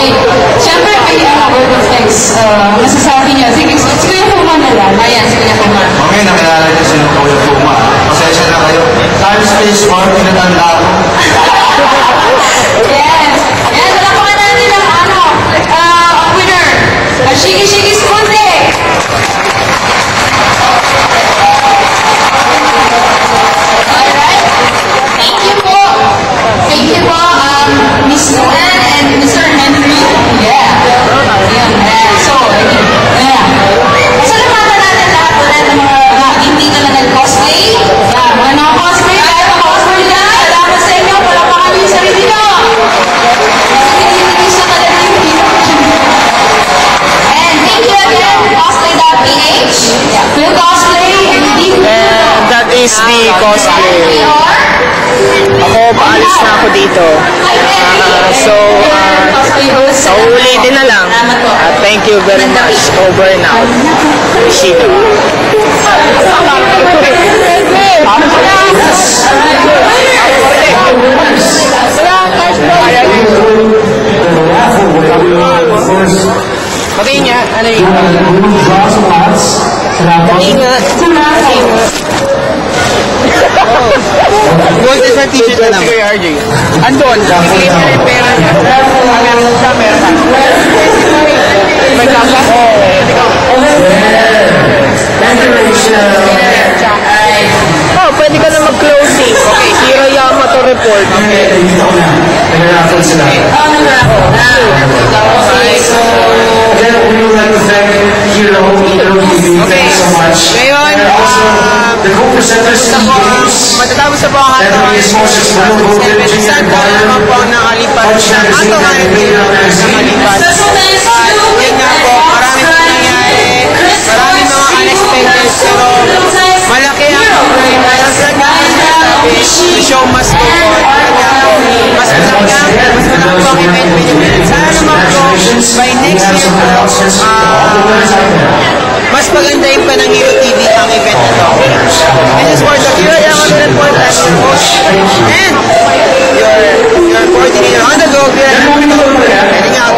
Okay. Siyempre, may word of thanks. Masasabi niya. Sige, si Kuya Puma na lang. Ayan, si Kuya Puma. Okay, nakilala niyo sino Kuya Puma. Pasensya na kayo. Time, space, form, pinatanda ako. Yes. Ayan, nalapakan natin ang winner. Shiki Spunte. Alright. Thank you po. Thank you po, Miss Suan and Mr. Henry. Yeah. Ayan. So, ayan. Pasalamatan natin lahat ulit ng mga hindi ka na nag-cosplay. Yeah, mga naka-cosplay, kahit naka-cosplay na, salamat sa inyo, palapakan niyo yung sarili niyo. Kasi talaga yung hero. And thank you again, cosplay.ph. Will cosplay and deep. And that is the cosplay. Ako, paalis na ako dito. So, ulitin na lang. Thank you very much. Over now. Shito. Okay niya, ano yun? Ingat. Gold is my t-shirt na naman. Sige, RJ. Andun. Sige, siya yung pera niya. Meron siya, meron ka. May kasa? Oh, pwede ka na mag-closing. Okay, Hiro Yamato report. Okay. Nag-raffle sila. Again, we would like to thank Hero TV. Thank you so much. Ngayon, the co-presenters matatapos na po ang ating saan po naman po ang nakalipat sa ating nakalipat. At yun nga po, maraming nangyayari, maraming mga unexpected, pero malaki ang the show must go on. Mas malaki po ang event Pilipinas. Sana naman po, by next year po, mas pagandahin pa ng Hero TV ang event na to. This is for the Hero Yamato Report. I'm your host and your coordinator on the go. Heading out.